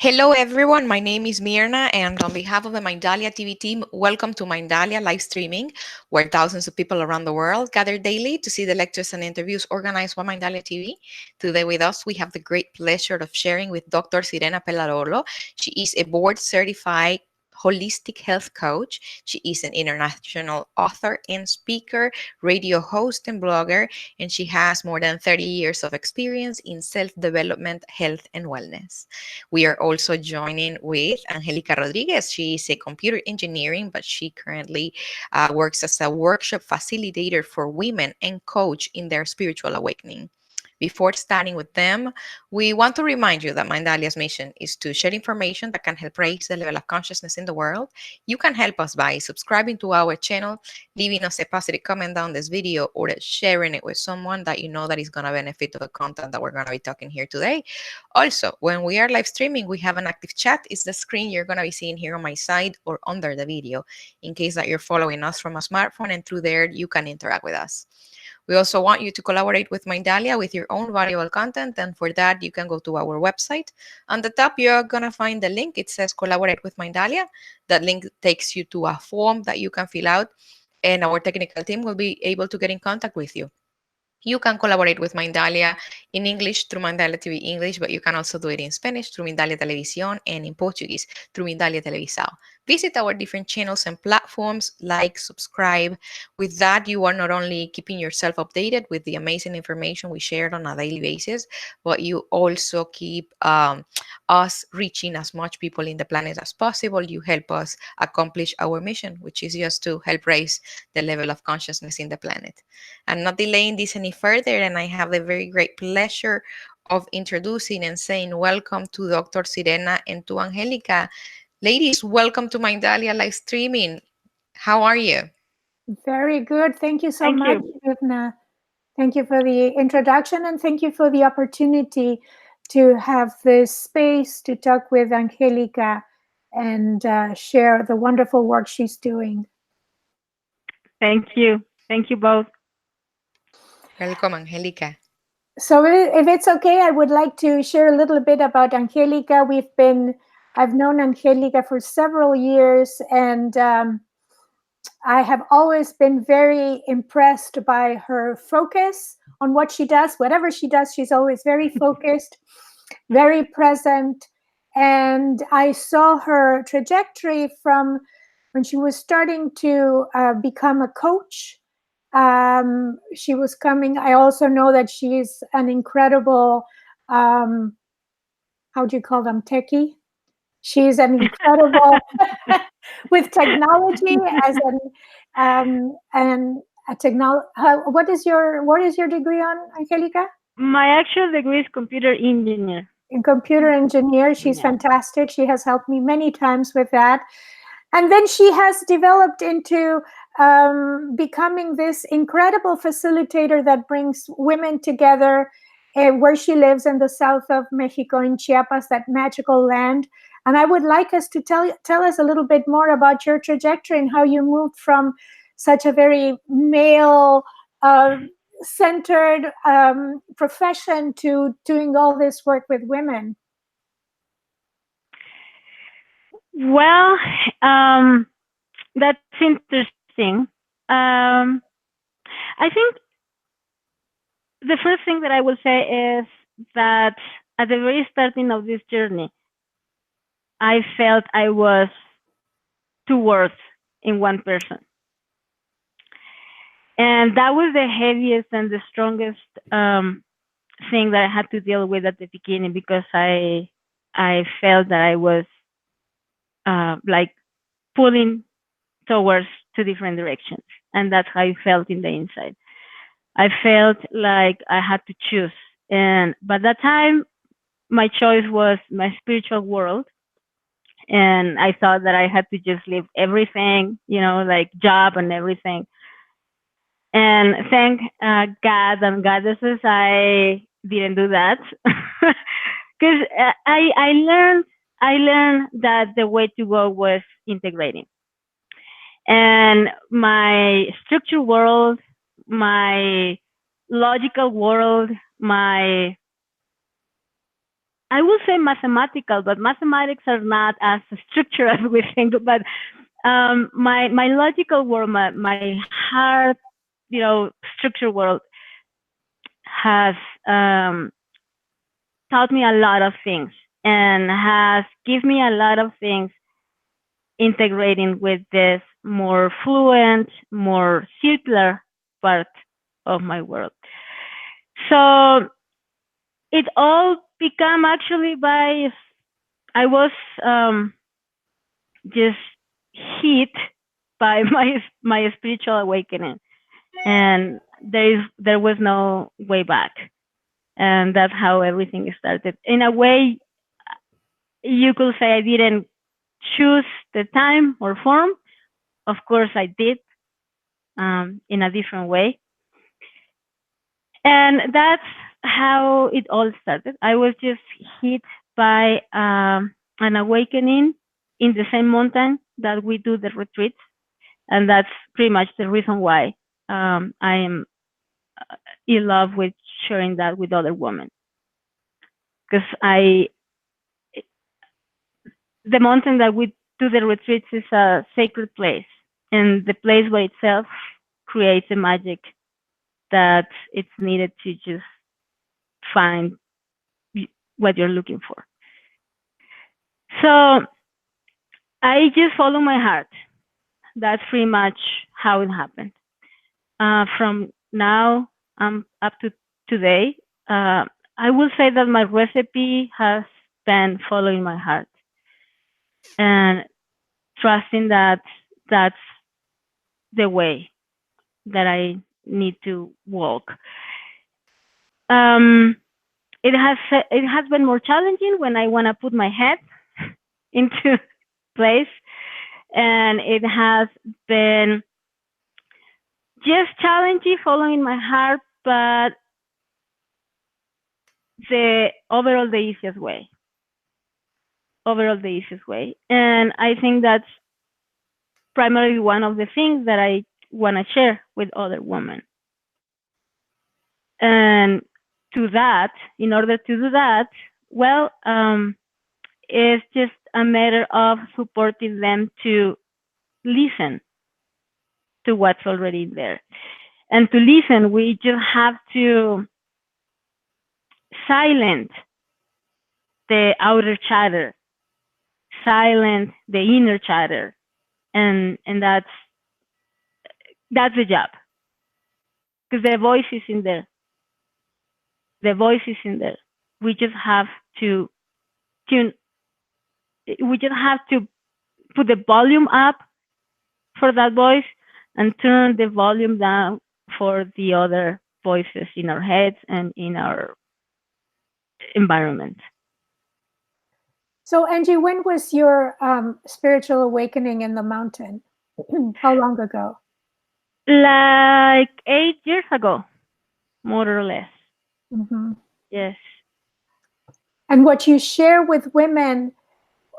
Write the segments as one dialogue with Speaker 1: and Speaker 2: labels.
Speaker 1: Hello, everyone. My name is Mirna, and on behalf of the Mindalia TV team, welcome to Mindalia live streaming, where thousands of people around the world gather daily to see the lectures and interviews organized by Mindalia TV. Today, with us, we have the great pleasure of sharing with Dr. Sirena Pellarolo. She is a board certified holistic health coach. She is an international author and speaker, radio host, and blogger, and she has more than 30 years of experience in self development, health, and wellness. We are also joining with Angelica Rodriguez. She is a computer engineering, but she currently works as a workshop facilitator for women and coach in their spiritual awakening. Before starting with them, we want to remind you that Mindalia's mission is to share information that can help raise the level of consciousness in the world. You can help us by subscribing to our channel, leaving us a positive comment down this video, or sharing it with someone that you know that is going to benefit of the content that we're going to be talking here today. Also, when we are live streaming, we have an active chat. It's the screen you're going to be seeing here on my side or under the video, in case that you're following us from a smartphone, and through there, you can interact with us. We also want you to collaborate with Mindalia with your own valuable content. And for that, you can go to our website. On the top, you're going to find the link. It says Collaborate with Mindalia. That link takes you to a form that you can fill out, and our technical team will be able to get in contact with you. You can collaborate with Mindalia in English through Mindalia TV English, but you can also do it in Spanish through Mindalia Televisión and in Portuguese through Mindalia Televisão. Visit our different channels and platforms, like, subscribe. With that, you are not only keeping yourself updated with the amazing information we share on a daily basis, but you also keep us reaching as much people in the planet as possible. You help us accomplish our mission, which is just to help raise the level of consciousness in the planet. I'm not delaying this any further, and I have the very great pleasure of introducing and saying welcome to Dr. Sirena and to Angelica. Ladies, welcome to Mindalia live streaming. How are you?
Speaker 2: Very good. Thank you so
Speaker 3: Thank
Speaker 2: much,
Speaker 3: you.
Speaker 2: Ivna. Thank you for the introduction, and thank you for the opportunity to have this space to talk with Angelica and share the wonderful work she's doing.
Speaker 3: Thank you. Thank you both.
Speaker 1: Welcome, Angelica.
Speaker 2: So if it's okay, I would like to share a little bit about Angelica. I've known Angelica for several years, and I have always been very impressed by her focus on what she does. Whatever she does, she's always very focused, very present. And I saw her trajectory from when she was starting to become a coach. She was coming. I also know that she's an incredible, how do you call them, techie? She's an incredible with technology as and a technology. What is your degree on, Angelica?
Speaker 3: My actual degree is computer engineer.
Speaker 2: In computer engineer. She's fantastic. She has helped me many times with that. And then she has developed into becoming this incredible facilitator that brings women together where she lives in the south of Mexico, in Chiapas, that magical land. And I would like us to tell us a little bit more about your trajectory and how you moved from such a very male centered profession to doing all this work with women.
Speaker 3: Well, that's interesting. I think the first thing that I will say is that at the very starting of this journey, I felt I was two worlds in one person. And that was the heaviest and the strongest thing that I had to deal with at the beginning, because I felt that I was like pulling towards two different directions. And that's how I felt in the inside. I felt like I had to choose. And by that time, my choice was my spiritual world. And I thought that I had to just leave everything, like job and everything. And thank God and goddesses, I didn't do that. Because I learned that the way to go was integrating. And my structure world, my logical world, I will say mathematical, but mathematics are not as structured as we think. But my logical world, my heart, structure world has taught me a lot of things and has given me a lot of things integrating with this more fluent, more circular part of my world. So it all became actually by I was just hit by my spiritual awakening, and there was no way back, and that's how everything started. In a way, you could say I didn't choose the time or form. Of course, I did, in a different way, and that's how it all started. I was just hit by an awakening in the same mountain that we do the retreats, and that's pretty much the reason why I am in love with sharing that with other women. Because the mountain that we do the retreats is a sacred place, and the place by itself creates a magic that it's needed to just find what you're looking for. So I just follow my heart. That's pretty much how it happened. From now up to today, I will say that my recipe has been following my heart and trusting that that's the way that I need to walk. Um, it has been more challenging when I want to put my head into place, and it has been just challenging following my heart, but the easiest way. Overall, the easiest way, and I think that's primarily one of the things that I want to share with other women. And to that, in order to do that, well, it's just a matter of supporting them to listen to what's already there. And to listen, we just have to silence the outer chatter, silence the inner chatter, and that's the job, because the voice is in there. The voice is in there. We just have to tune. We just have to put the volume up for that voice and turn the volume down for the other voices in our heads and in our environment.
Speaker 2: So, Angie, when was your spiritual awakening in the mountain? How long ago?
Speaker 3: Like 8 years ago, more or less.
Speaker 2: Mm-hmm.
Speaker 3: Yes.
Speaker 2: And what you share with women,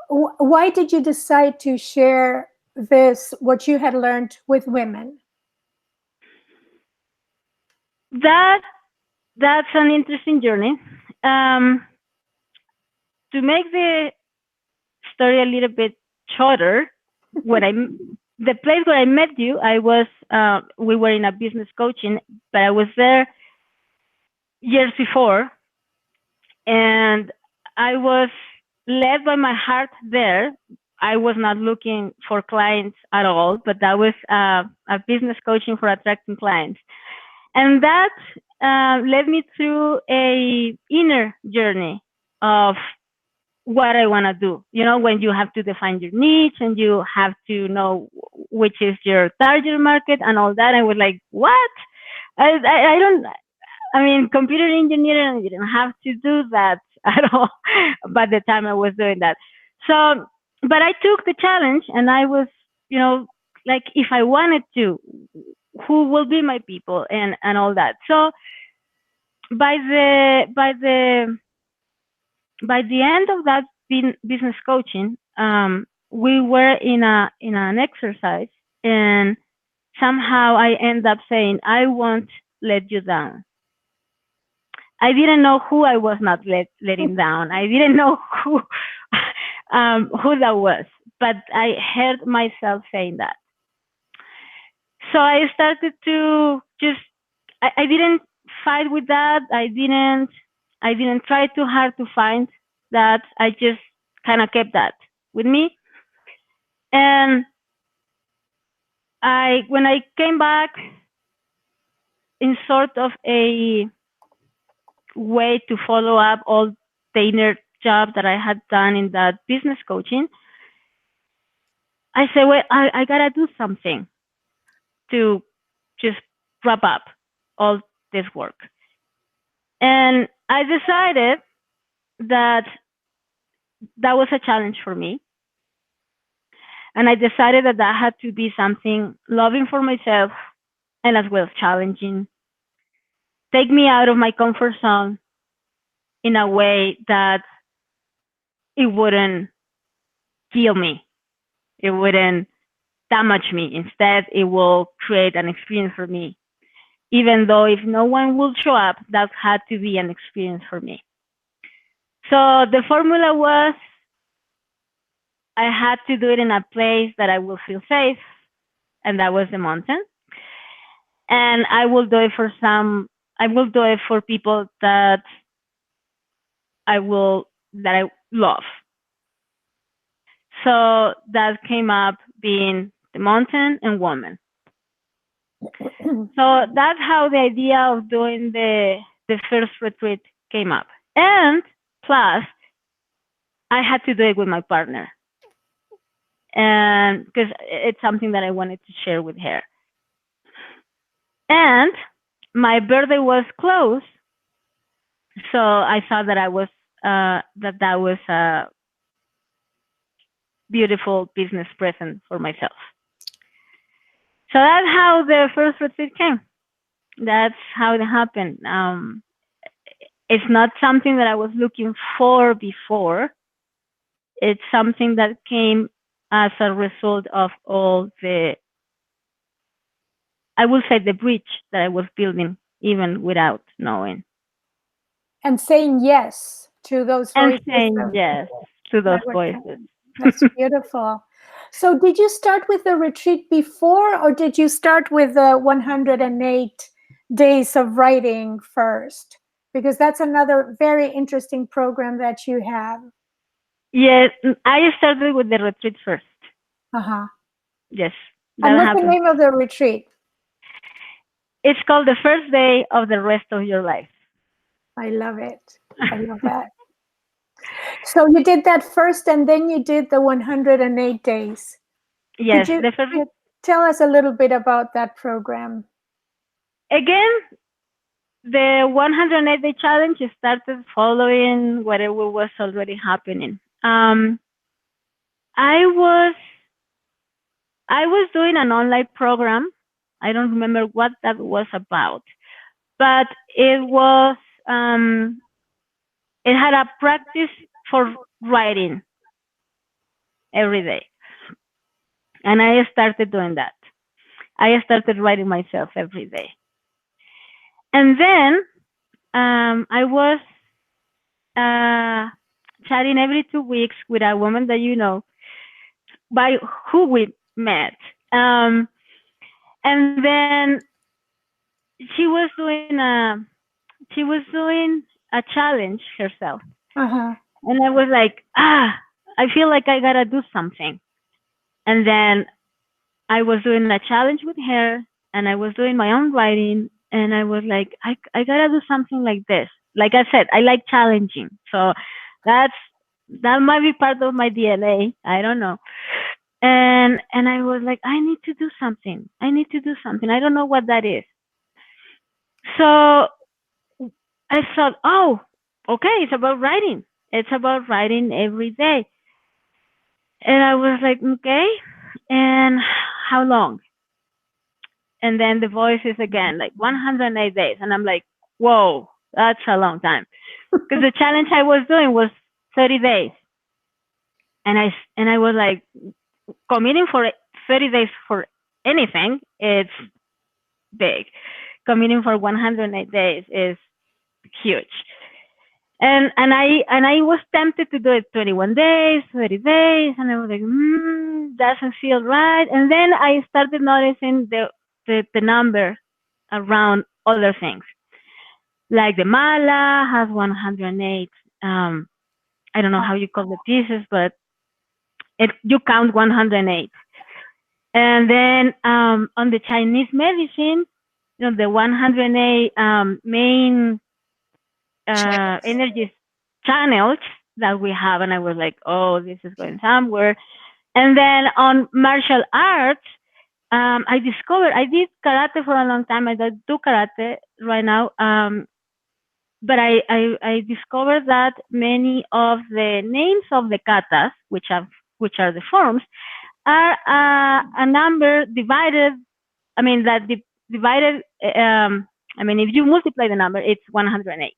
Speaker 2: why did you decide to share this, what you had learned with women?
Speaker 3: That's an interesting journey. To make the story a little bit shorter, the place where I met you, we were in a business coaching, but I was there years before, and I was led by my heart there. I was not looking for clients at all, but that was a business coaching for attracting clients. And that led me through a inner journey of what I want to do. When you have to define your niche and you have to know which is your target market and all that. I was like, what? I don't, computer engineering, you didn't have to do that at all by the time I was doing that. So, but I took the challenge, and I was, like, if I wanted to, who will be my people and all that. So by the end of that business coaching, we were in an exercise, and somehow I end up saying, I won't let you down. I didn't know who I was not letting down. I didn't know who that was, but I heard myself saying that. So I started to just, I didn't fight with that. I didn't try too hard to find that. I just kind of kept that with me. And when I came back in sort of a way to follow up all the inner job that I had done in that business coaching, I said, well, I gotta do something to just wrap up all this work. And I decided that that was a challenge for me. And I decided that that had to be something loving for myself and as well as challenging. Take me out of my comfort zone in a way that it wouldn't kill me. It wouldn't damage me. Instead, it will create an experience for me. Even though if no one will show up, that had to be an experience for me. So the formula was I had to do it in a place that I will feel safe, and that was the mountain. And I will do it for people that I love. So that came up being the mountain and woman. So that's how the idea of doing the first retreat came up. And plus, I had to do it with my partner. And because it's something that I wanted to share with her. And my birthday was close, so I thought that I was that was a beautiful business present for myself. So that's how the first retreat came. That's how it happened. It's not something that I was looking for before. It's something that came as a result of all the, I will say, the bridge that I was building even without knowing.
Speaker 2: And saying yes to those voices.
Speaker 3: And saying yes to those voices.
Speaker 2: That's beautiful. So did you start with the retreat before, or did you start with the 108 days of writing first? Because that's another very interesting program that you have.
Speaker 3: Yes, I started with the retreat first.
Speaker 2: Uh-huh.
Speaker 3: Yes.
Speaker 2: And what's the name of the retreat?
Speaker 3: It's called The First Day of the Rest of Your Life.
Speaker 2: I love it. I love that. So you did that first, and then you did the 108 days.
Speaker 3: Yes.
Speaker 2: Could you tell us a little bit about that program?
Speaker 3: Again, the 108 day challenge started following whatever was already happening. I was doing an online program. I don't remember what that was about, but it was it had a practice for writing every day. And I started doing that. I started writing myself every day. And then I was chatting every 2 weeks with a woman that you know, by who we met. And then she was doing a challenge herself.
Speaker 2: Uh-huh.
Speaker 3: And I was like, I feel like I gotta do something. And then I was doing a challenge with her, and I was doing my own writing, and I was like, I gotta do something like this. Like I said, I like challenging. So that might be part of my DNA. I don't know. And I was like, I need to do something. I need to do something. I don't know what that is. So I thought, oh, okay, it's about writing. It's about writing every day. And I was like, okay, and how long? And then the voice is again like 108 days. And I'm like, whoa, that's a long time. Because the challenge I was doing was 30 days. And I was like, committing for 30 days for anything, it's big. Committing for 108 days is huge. And I was tempted to do it 21 days, 30 days, and I was like, doesn't feel right. And then I started noticing the number around other things, like the mala has 108. I don't know how you call the pieces, but you count 108. And then on the Chinese medicine, the 108 main energy channels that we have, and I was like, oh, this is going somewhere. And then on martial arts, I discovered I did karate for a long time. I don't do karate right now, but I discovered that many of the names of the katas, which are the forms, are a number divided. I mean that divided. I mean, if you multiply the number, it's 108.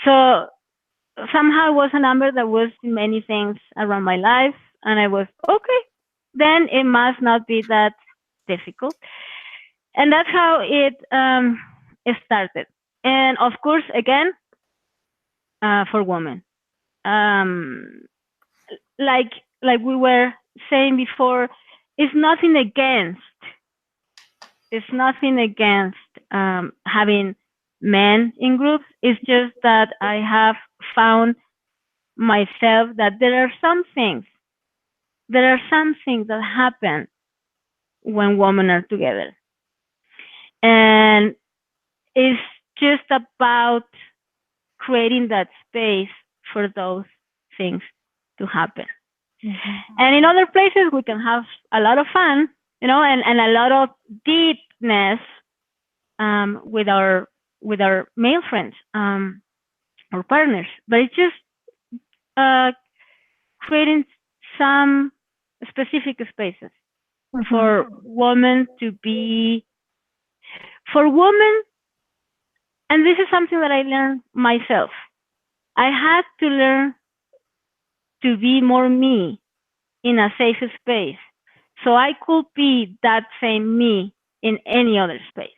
Speaker 3: So somehow it was a number that was in many things around my life, and I was okay. Then it must not be that difficult, and that's how it started. And of course, again, for women, um, like we were saying before, it's nothing against. It's nothing against having men in groups. It's just that I have found myself that there are some things that happen when women are together, and it's just about creating that space for those things to happen. And in other places we can have a lot of fun, and a lot of deepness with our male friends or partners, but it's just creating some specific spaces for women to be, for women. And this is something that I learned myself. I had to learn to be more me in a safe space, so I could be that same me in any other space.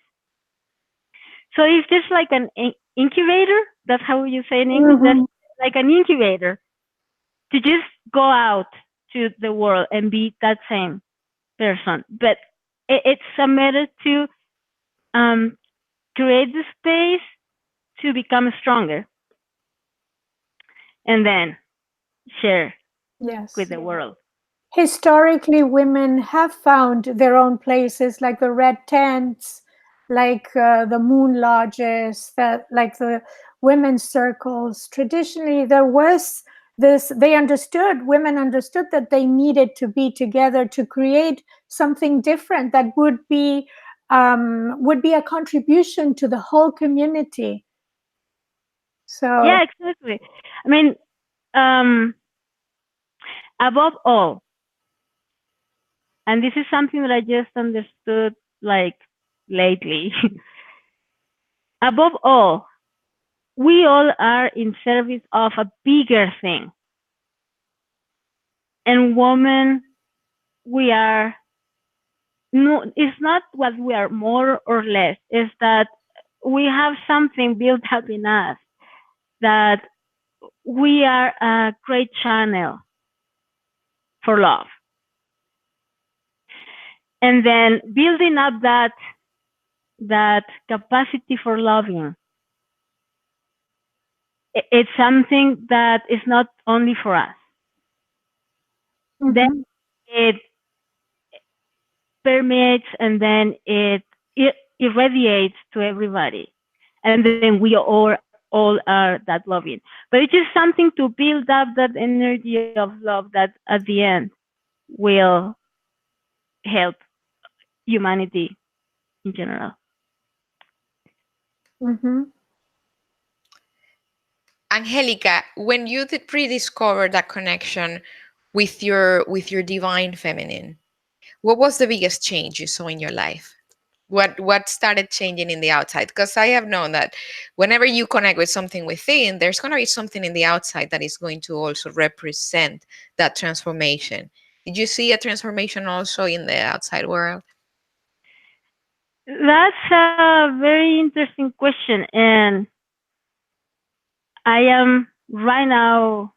Speaker 3: So it's just like an incubator. That's how you say in English. That's like an incubator to just go out to the world and be that same person. But it's a matter to create the space to become stronger and then share with the world.
Speaker 2: Historically, women have found their own places, like the red tents, like the moon lodges, like the women's circles. Traditionally, there was this. Women understood that they needed to be together to create something different that would be a contribution to the whole community. So
Speaker 3: yeah, exactly. I mean, above all, and this is something that I just understood like lately. Above all, we all are in service of a bigger thing. And women, we are, no, it's not what we are more or less, it's that we have something built up in us, that we are a great channel for love. And then building up that capacity for loving, it's something that is not only for us. Then it permeates, and then it irradiates to everybody, and then we all are that loving. But it's just something to build up that energy of love that at the end will help humanity in general.
Speaker 1: Angelica, when you rediscovered that connection with your divine feminine, what was the biggest change you saw in your life? What started changing in the outside? Because I have known that whenever you connect with something within, there's going to be something in the outside that is going to also represent that transformation. Did you see a transformation also in the outside world?
Speaker 3: That's a very interesting question, and I am right now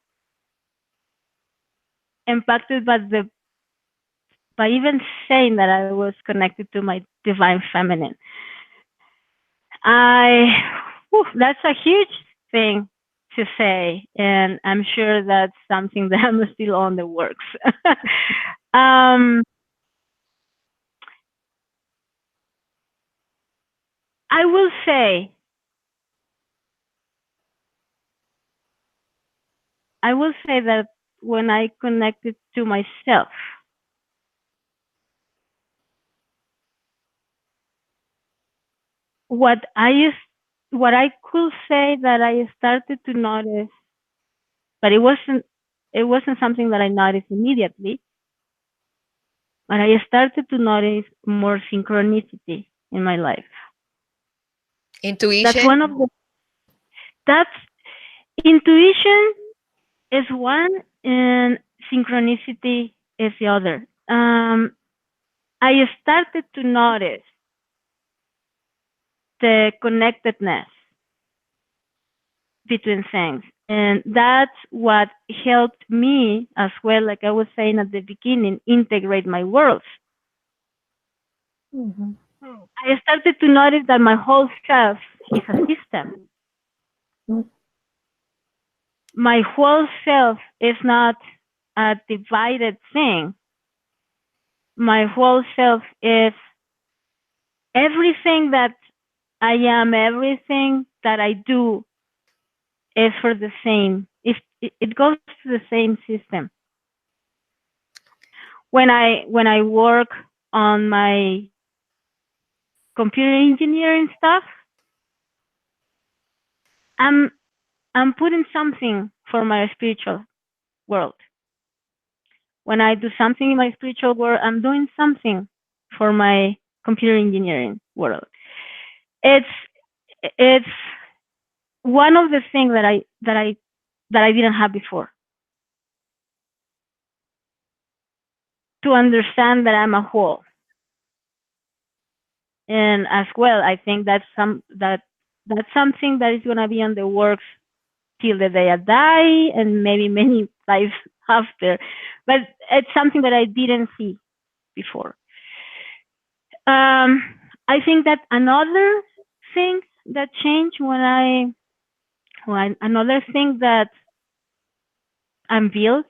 Speaker 3: impacted by even saying that I was connected to my divine feminine. I that's a huge thing to say, and I'm sure that's something that I'm still on the works. um, I will say, I will say that when I connected to myself, what I used, what I could say that I started to notice, but it wasn't something that I noticed immediately, but I started to notice more synchronicity in my life. That's
Speaker 1: Intuition.
Speaker 3: one of the, that's intuition is one and synchronicity is the other. I started to notice the connectedness between things. And that's what helped me as well, like I was saying at the beginning, integrate my worlds.
Speaker 2: Mm-hmm.
Speaker 3: I started to notice that my whole self is a system. My whole self is not a divided thing. My whole self is everything that I am, everything that I do is for the same. It goes to the same system. When I work on my computer engineering stuff, I'm I'm putting something for my spiritual world. When I do something in my spiritual world, I'm doing something for my computer engineering world. It's it's one of the things that I didn't have before. To understand that I'm a whole, and as well, I think that's something that is gonna be on the works till the day I die, and maybe many lives after. But it's something that I didn't see before. Um, I think that another thing that changed when another thing that I'm built,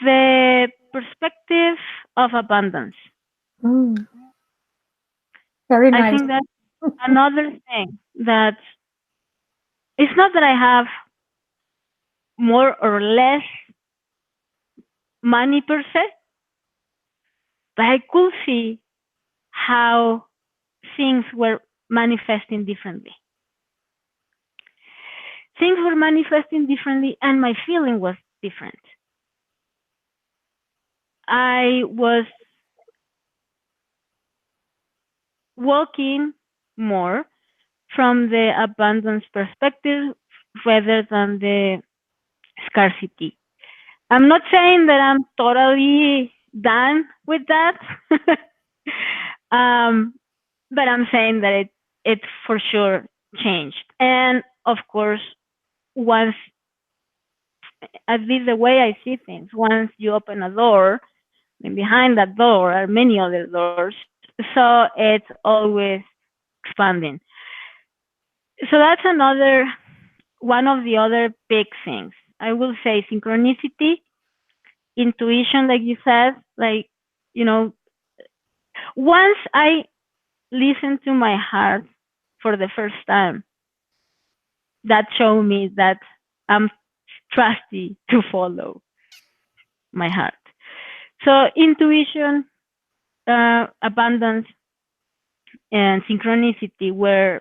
Speaker 3: the perspective of abundance.
Speaker 2: Mm. Very
Speaker 3: I
Speaker 2: nice.
Speaker 3: think that's another thing that it's not that I have more or less money per se, but I could see how things were manifesting differently. Things were manifesting differently, and my feeling was different. I was walking more from the abundance perspective rather than the scarcity. I'm not saying that I'm totally done with that, um, but I'm saying that it for sure changed. And of course, once, at least the way I see things, once you open a door, and behind that door are many other doors, so it's always expanding. So that's another one of the other big things. I will say synchronicity, intuition, like you said, like, you know, once I listened to my heart for the first time, that showed me that I'm trusty to follow my heart. So intuition, abundance, and synchronicity were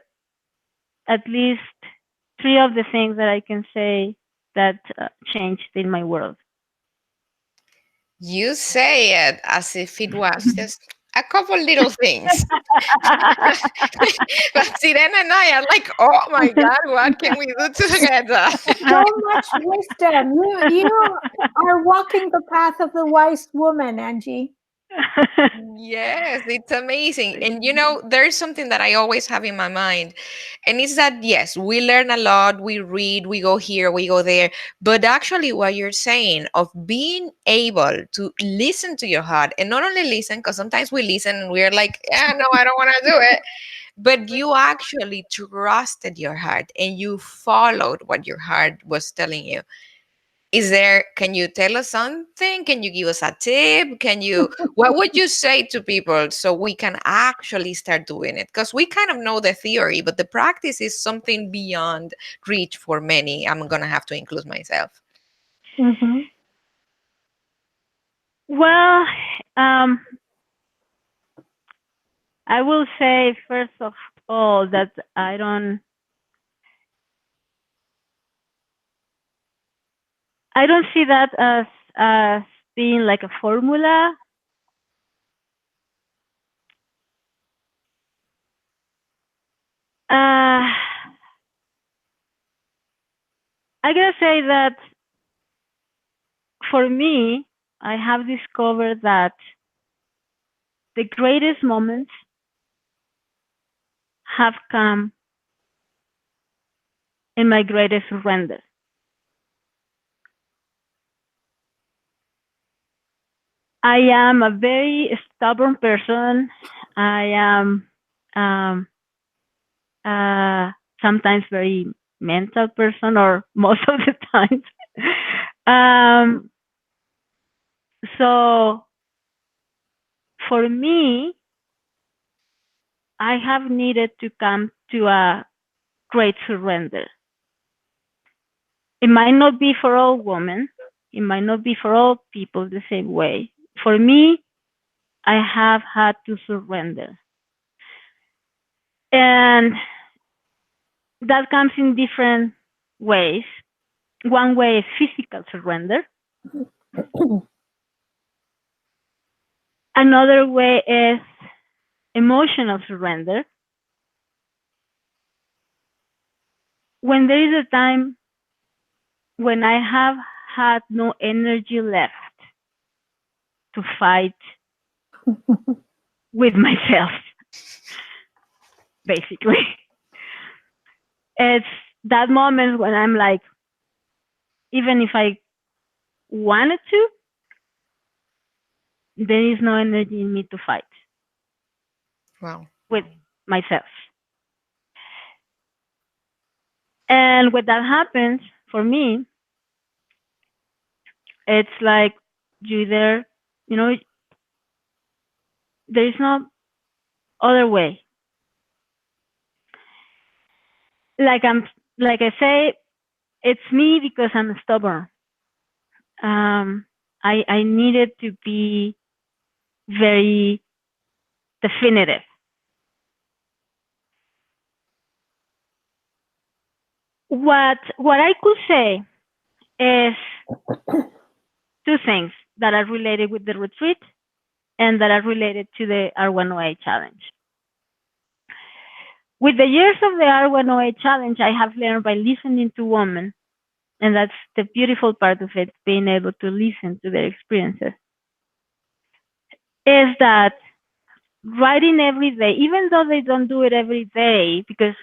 Speaker 3: at least three of the things that I can say that changed in my world.
Speaker 1: You say it as if it was just a couple little things. But Sirena and I are like, oh my God, what can we do together?
Speaker 2: So much wisdom. You are walking the path of the wise woman, Angie.
Speaker 1: Yes, it's amazing. And there's something that I always have in my mind, and it's that yes, we learn a lot, we read, we go here, we go there, but actually, what you're saying of being able to listen to your heart, and not only listen, because sometimes we listen and we're like, yeah, no, I don't want to do it, but you actually trusted your heart and you followed what your heart was telling you. Can you tell us something? Can you give us a tip? What would you say to people so we can actually start doing it? Because we kind of know the theory, but the practice is something beyond reach for many. I'm going to have to include myself.
Speaker 2: Mm-hmm.
Speaker 3: Well, um, I will say first of all that I don't see that as being like a formula. Uh, I gotta say that for me, I have discovered that the greatest moments have come in my greatest surrender. I am a very stubborn person. I am um, sometimes very mental person, or most of the time. um, so for me, I have needed to come to a great surrender. It might not be for all women. It might not be for all people the same way. For me, I have had to surrender. And that comes in different ways. One way is physical surrender. Another way is emotional surrender. When there is a time when I have had no energy left to fight with myself, basically. It's that moment when I'm like, even if I wanted to, there is no energy in me to fight
Speaker 1: Wow.
Speaker 3: with myself. And when that happens, for me, it's like you there, you know, there is no other way. Like like I say, it's me because I'm stubborn. I needed to be very definitive. What I could say is two things that are related with the retreat and that are related to the R1OA challenge. With the years of the R1OA challenge, I have learned by listening to women, and that's the beautiful part of it, being able to listen to their experiences, is that writing every day, even though they don't do it every day, because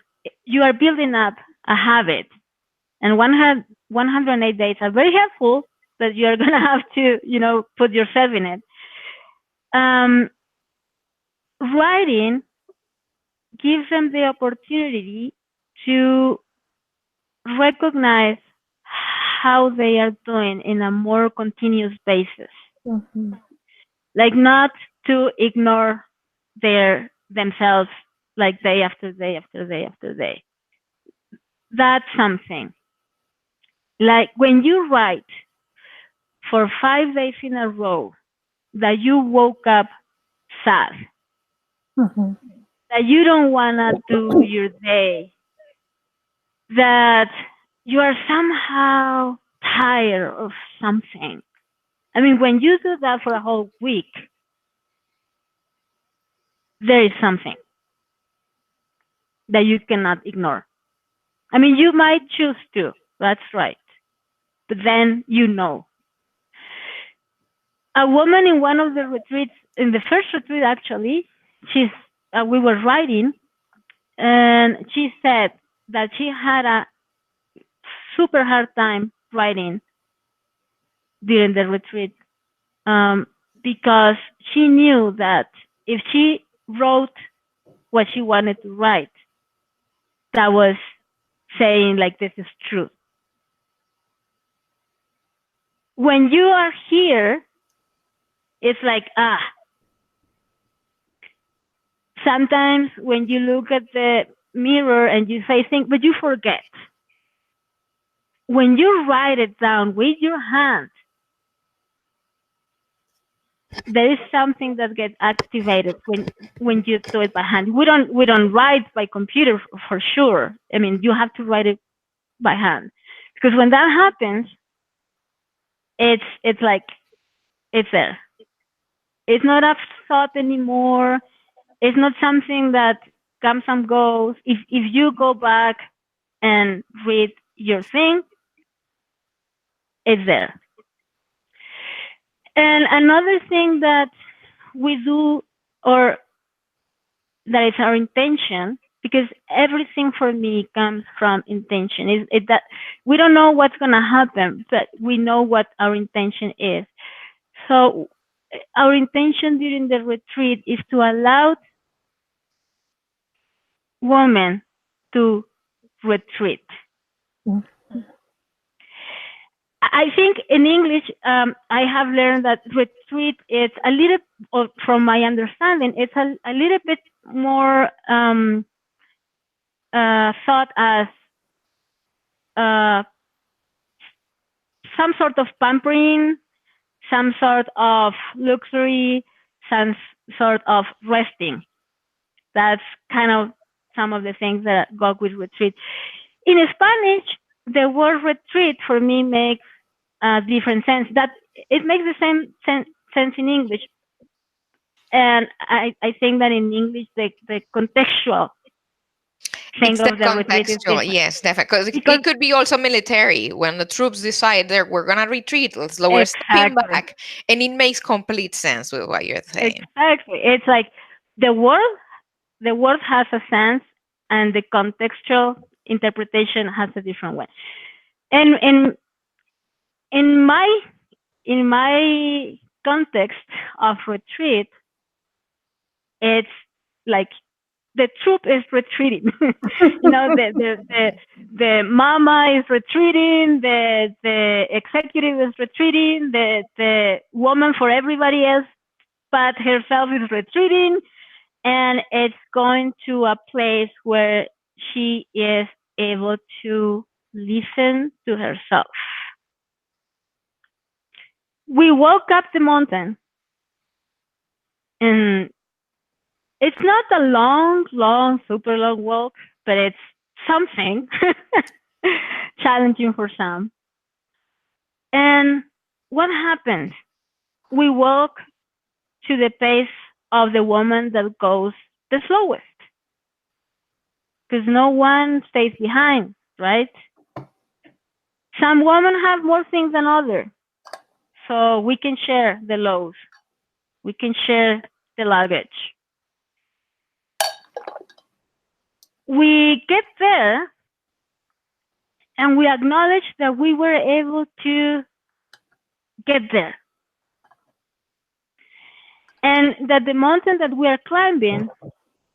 Speaker 3: you are building up a habit, and 108 days are very helpful, but you're going to have to, put yourself in it. Um, Writing gives them the opportunity to recognize how they are doing in a more continuous basis.
Speaker 2: Mm-hmm.
Speaker 3: Like not to ignore themselves like day after day after day after day. That's something. Like when you write for 5 days in a row that you woke up sad,
Speaker 2: Mm-hmm.
Speaker 3: that you don't want to do your day, that you are somehow tired of something. I mean, when you do that for a whole week, there is something that you cannot ignore. I mean, you might choose to, that's right. But then you know. a woman in one of the retreats, in the first retreat actually, we were writing, and she said that she had a super hard time writing during the retreat, because she knew that if she wrote what she wanted to write, that was saying like, this is true. When you are here, it's like, sometimes when you look at the mirror and you say things, but you forget. When you write it down with your hand, there is something that gets activated when you do it by hand. We don't write by computer for sure. I mean, you have to write it by hand, because when that happens, it's like, it's there. It's not a thought anymore. It's not something that comes and goes. If you go back and read your thing, it's there. And another thing that we do, or that is our intention, because everything for me comes from intention, is that we don't know what's going to happen, but we know what our intention is. So our intention during the retreat is to allow women to retreat. I think in English, I have learned that retreat is a little, or from my understanding, it's a little bit more thought as some sort of pampering, some sort of luxury, some sort of resting. That's kind of some of the things that go with retreat. In Spanish, the word retreat for me makes a different sense. That it makes the same sense in English, and I think that in English the contextual thing
Speaker 1: It's the
Speaker 3: of the retreat is
Speaker 1: contextual,
Speaker 3: different.
Speaker 1: yes, definitely. Because
Speaker 3: Because
Speaker 1: it could be also military. When the troops decide that we're gonna retreat, let's lower stepping
Speaker 3: exactly,
Speaker 1: back, and it makes complete sense with what you're saying.
Speaker 3: exactly, it's like the word has a sense, and the contextual interpretation has a different one. And in my context of retreat, it's like the troop is retreating. The mama is retreating, the executive is retreating, the woman for everybody else but herself is retreating, and it's going to a place where she is able to listen to herself. We walk up the mountain, and it's not a long, super long walk, but it's something challenging for some. And what happens? We walk to the pace of the woman that goes the slowest, because no one stays behind, right? Some women have more things than others, so we can share the loads. We can share the luggage. We get there, and we acknowledge that we were able to get there, and that the mountain that we are climbing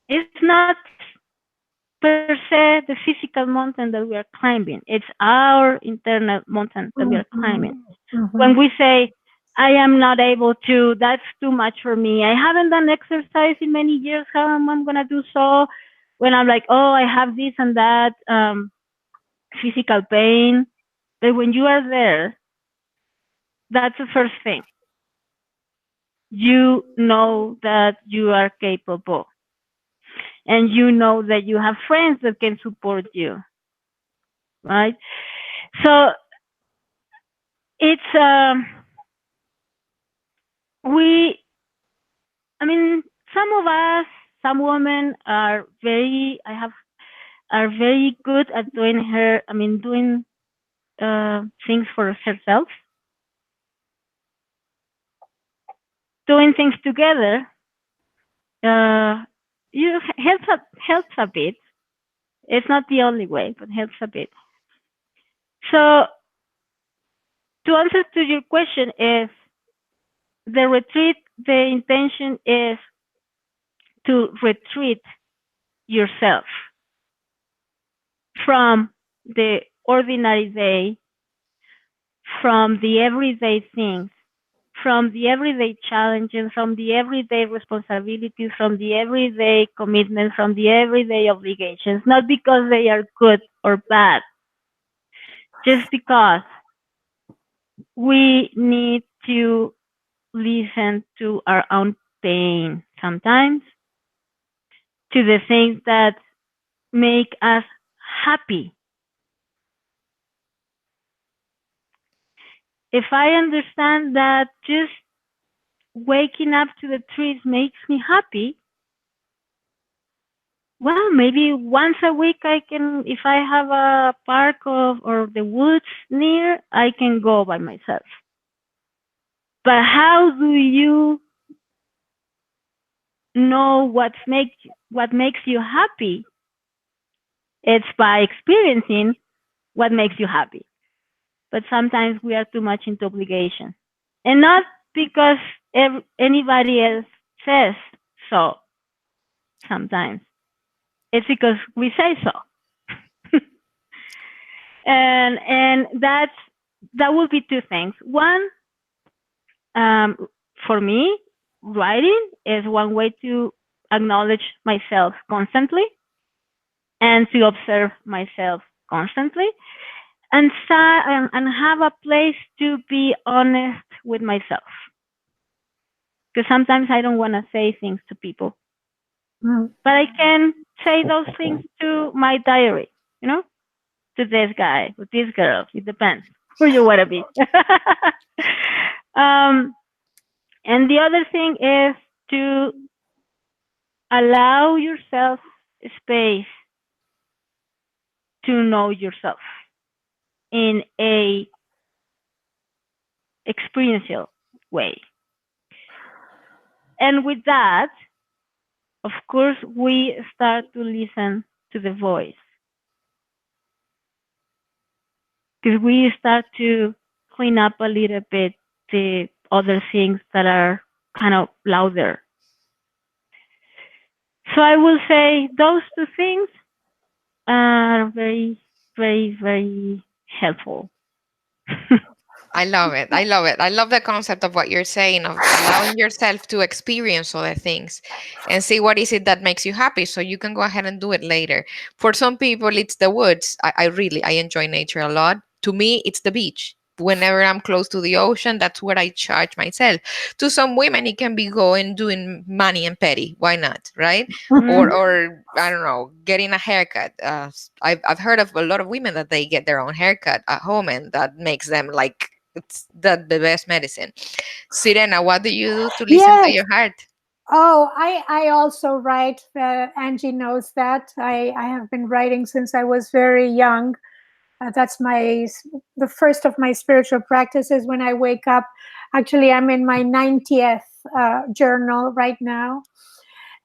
Speaker 3: is not per se the physical mountain that we are climbing. It's our internal mountain that we are climbing. When we say, I am not able to, that's too much for me, I haven't done exercise in many years, how am I going to do so? When I'm like, oh, I have this and that physical pain. But when you are there, that's the first thing. You know that you are capable. And you know that you have friends that can support you, right? So it's, some of us, some women are very good at doing things for herself. doing things together, you helps a bit. It's not the only way, but helps a bit. So to answer to your question, is the retreat, the intention is to retreat yourself from the ordinary day, from the everyday things, from the everyday challenges, from the everyday responsibilities, from the everyday commitments, from the everyday obligations, not because they are good or bad, just because we need to listen to our own pain sometimes, to the things that make us happy. If I understand that just waking up to the trees makes me happy, well, maybe once a week I can, if I have a park or the woods near, I can go by myself. But how do you know what makes you happy? It's by experiencing what makes you happy. But sometimes we are too much into obligation, and not because anybody else says so. Sometimes it's because we say so. and that would be two things. One, for me, writing is one way to acknowledge myself constantly and to observe myself constantly, and have a place to be honest with myself. Because sometimes I don't want to say things to people, but I can say those things to my diary, to this guy, with this girl. It depends who you want to be. And the other thing is to allow yourself space to know yourself in a experiential way. And with that, of course, we start to listen to the voice, because we start to clean up a little bit the other things that are kind of louder. So I will say those two things are very, very, very helpful.
Speaker 1: I love it. I love it. I love the concept of what you're saying, of allowing yourself to experience other things and see what is it that makes you happy, so you can go ahead and do it later. For some people, it's the woods. I enjoy nature a lot. To me, it's the beach. Whenever I'm close to the ocean, that's where I charge myself. To some women, it can be going doing money and petty. Why not, right? Or I don't know, getting a haircut. I've heard of a lot of women that they get their own haircut at home, and that makes them like it's the best medicine. Sirena, what do you do to listen to
Speaker 2: Yes.
Speaker 1: your heart?
Speaker 2: Oh, I also write. Angie knows that. I have been writing since I was very young. That's the first of my spiritual practices when I wake up. Actually, I'm in my 90th journal right now.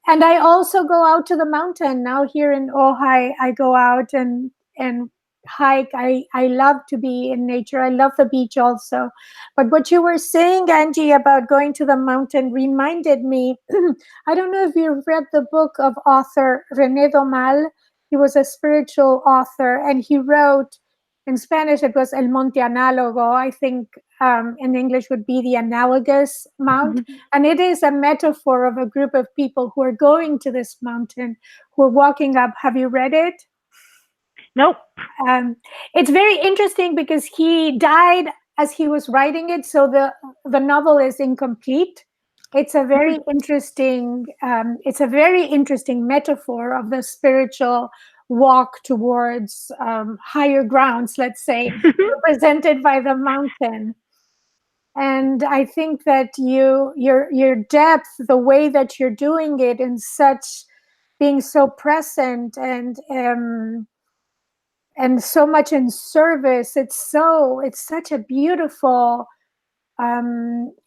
Speaker 2: And I also go out to the mountain. Now here in Ojai, I go out and hike. I love to be in nature. I love the beach also. But what you were saying, Angie, about going to the mountain reminded me. I don't know if you've read the book of author René Domal. He was a spiritual author, and he wrote, in Spanish it was El Monte Análogo. I think in English would be the analogous mount. And it is a metaphor of a group of people who are going to this mountain, who are walking up. Have you read it?
Speaker 3: Nope.
Speaker 2: It's very interesting because he died as he was writing it, so the novel is incomplete. It's a very interesting. It's a very interesting metaphor of the spiritual walk towards higher grounds, let's say, represented by the mountain. And I think that your depth, the way that you're doing it, in such being so present and so much in service, it's such a beautiful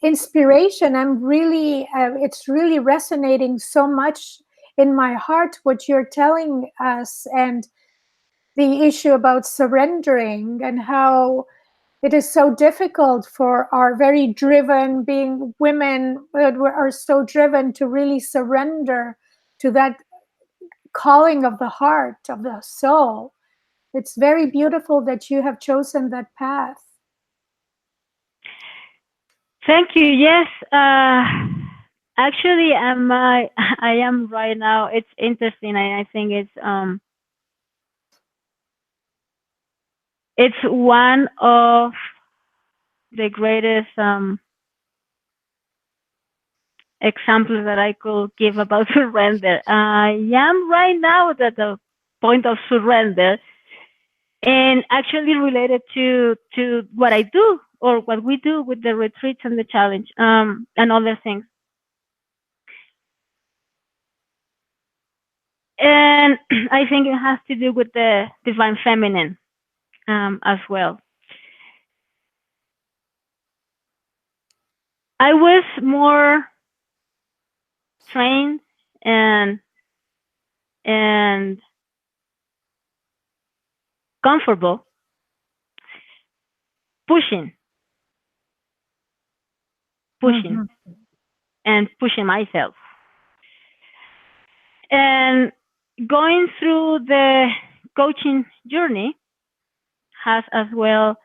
Speaker 2: inspiration. I'm really, it's really resonating so much in my heart what you're telling us, and the issue about surrendering, and how it is so difficult for our very driven, being women are so driven, to really surrender to that calling of the heart, of the soul. It's very beautiful that you have chosen that path.
Speaker 3: Thank you. Yes. Actually, I am right now. It's interesting. I think it's one of the greatest examples that I could give about surrender. I am right now at the point of surrender, and actually related to what I do or what we do with the retreats and the challenge, and other things. And I think it has to do with the divine feminine, as well. I was more trained and and comfortable pushing, pushing,
Speaker 2: Mhm.
Speaker 3: and pushing myself. And going through the coaching journey has as well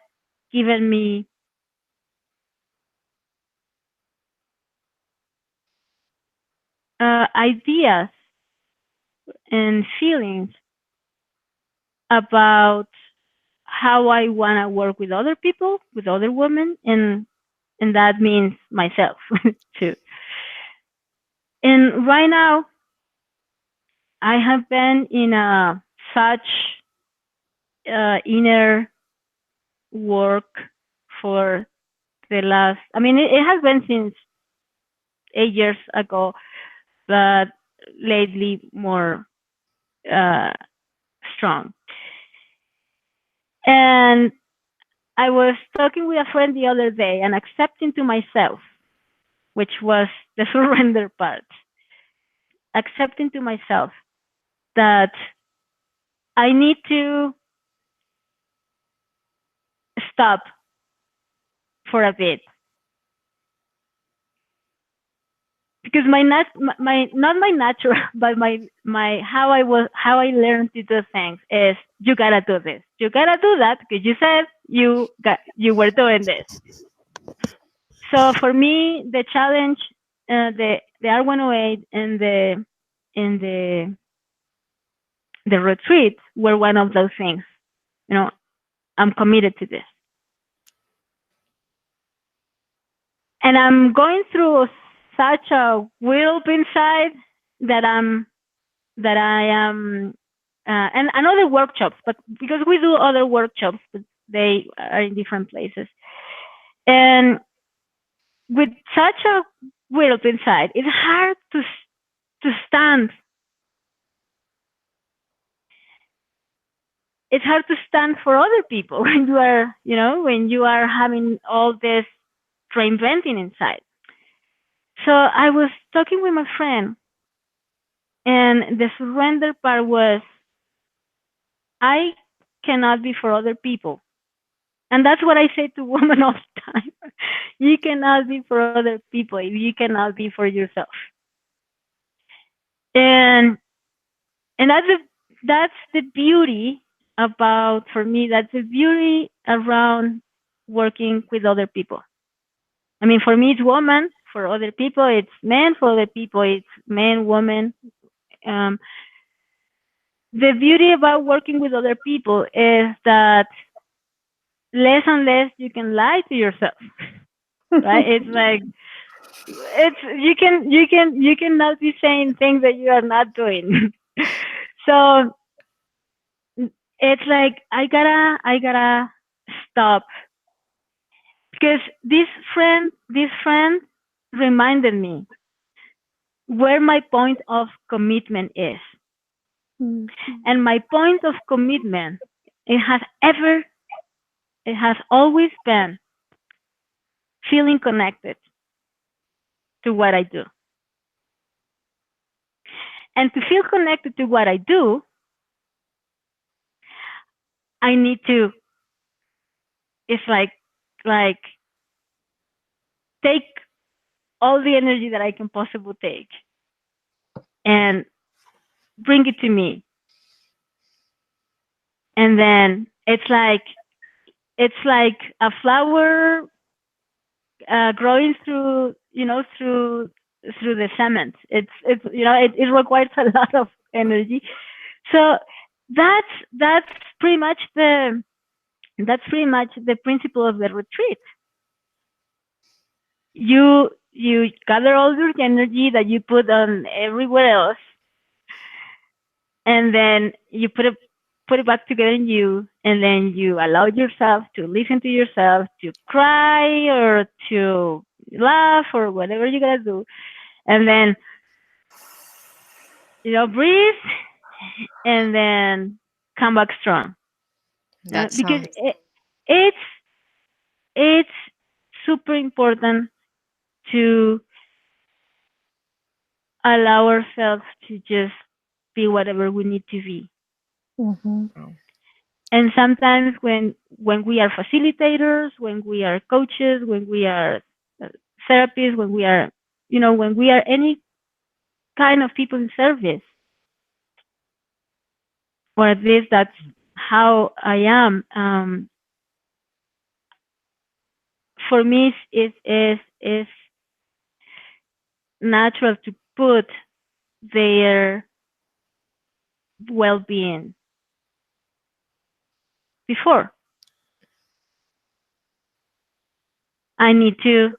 Speaker 3: given me ideas and feelings about how I want to work with other people, with other women, and that means myself too. And right now, I have been in a such inner work for the last. I mean, it has been since 8 years ago, but lately more uh, strong. And I was talking with a friend the other day and accepting to myself, which was the surrender part, accepting to myself that I need to stop for a bit, because my not my natural but my how I learned to do things is, you gotta do this, you gotta do that, because you said you were doing this. So for me, the challenge, the R108 and the retreat were one of those things. You know, I'm committed to this, and I'm going through such a whirlwind inside that I am, and other workshops, but because we do other workshops, but they are in different places, and with such a whirlwind inside, it's hard to stand. It's hard to stand for other people when you are, when you are having all this reinventing inside. So I was talking with my friend, and the surrender part was, I cannot be for other people. And that's what I say to women all the time. You cannot be for other people if you cannot be for yourself. And and that's the beauty about, for me, that's the beauty around working with other people. I mean, for me it's woman, for other people it's men, for other people it's men, woman. Um, the beauty about working with other people is that less and less you can lie to yourself, right? It's like, it's you cannot be saying things that you are not doing. So it's like, I gotta stop, because this friend reminded me where my point of commitment is.
Speaker 2: Mhm.
Speaker 3: And my point of commitment, it has always been feeling connected to what I do. And to feel connected to what I do, I need to, it's like take all the energy that I can possibly take and bring it to me. And then it's like a flower growing through, through the cement. It requires a lot of energy. So that's pretty much the principle of the retreat. You gather all your energy that you put on everywhere else, and then you put it back together in you, and then you allow yourself to listen to yourself, to cry or to laugh or whatever you gotta do, and then breathe, and then come back strong.
Speaker 1: That
Speaker 3: Because
Speaker 1: sounds
Speaker 3: it's it's super important to allow ourselves to just be whatever we need to be.
Speaker 2: Mm-hmm.
Speaker 1: oh,
Speaker 3: And sometimes when we are facilitators, when we are coaches, when we are therapists, when we are any kind of people in service, or at least that's how I am. For me, is natural to put their well-being before. I need to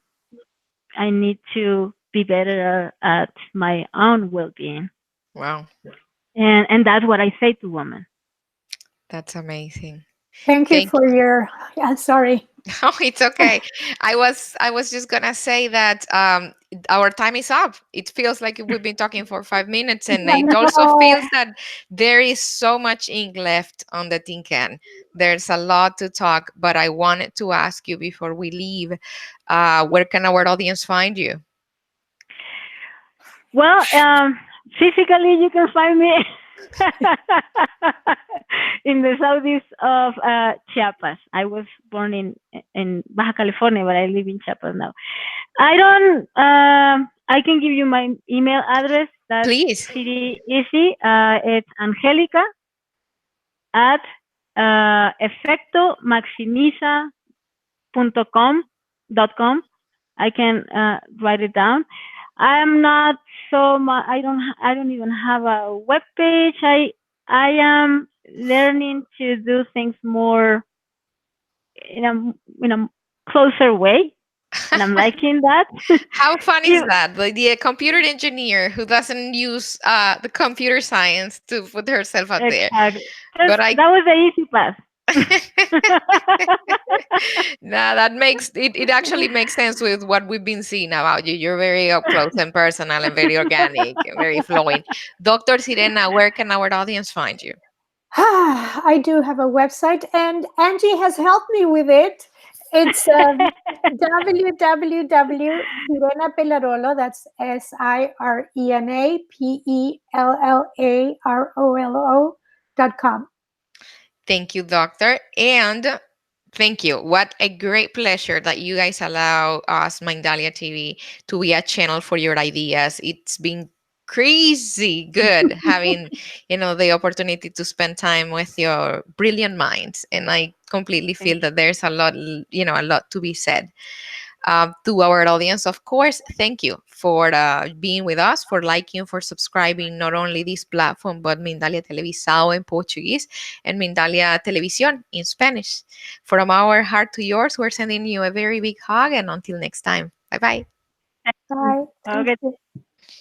Speaker 3: I need to be better at my own well-being,
Speaker 1: wow,
Speaker 3: and that's what I say to women.
Speaker 1: that's amazing.
Speaker 2: Thank you
Speaker 1: Thank
Speaker 2: for your. Sorry.
Speaker 1: Oh, it's okay. I was just gonna say that our time is up. It feels like we've been talking for 5 minutes, and
Speaker 2: I
Speaker 1: it also
Speaker 2: know.
Speaker 1: feels that there is so much ink left on the tin can. There's a lot to talk, but I wanted to ask you before we leave, where can our audience find you?
Speaker 3: Well, physically, you can find me in the southeast of Chiapas. I was born in Baja California, but I live in Chiapas now. I don't. I can give you my email address. That's
Speaker 1: Please.
Speaker 3: pretty easy. It's Angelica at efectomaximiza.com. I can write it down. I'm not so much. I don't even have a web page. I am learning to do things more in a closer way, and I'm liking that.
Speaker 1: How fun is
Speaker 3: You
Speaker 1: that? The computer engineer who doesn't use the computer science to put herself out there.
Speaker 3: exactly. Just
Speaker 1: But I
Speaker 3: that was the easy path.
Speaker 1: Nah, that makes it, it actually makes sense with what we've been seeing about you. You're very up close and personal and very organic and very flowing. Dr. Sirena, where can our audience find you?
Speaker 2: I do have a website, and Angie has helped me with it. It's www.sirenapellarolo, that's SIRENAPELLAROLO.com.
Speaker 1: Thank you, doctor. And thank you. What a great pleasure that you guys allow us, Mindalia TV, to be a channel for your ideas. It's been crazy good having, the opportunity to spend time with your brilliant minds. And I completely
Speaker 3: Thank
Speaker 1: feel that there's a lot, a lot to be said. To our audience, of course, thank you for being with us, for liking, for subscribing not only this platform, but Mindalia Televisao in Portuguese and Mindalia Televisión in Spanish. From our heart to yours, we're sending you a very big hug, and until next time, bye bye.
Speaker 3: you.
Speaker 2: Bye. Thank
Speaker 3: Okay.
Speaker 2: you.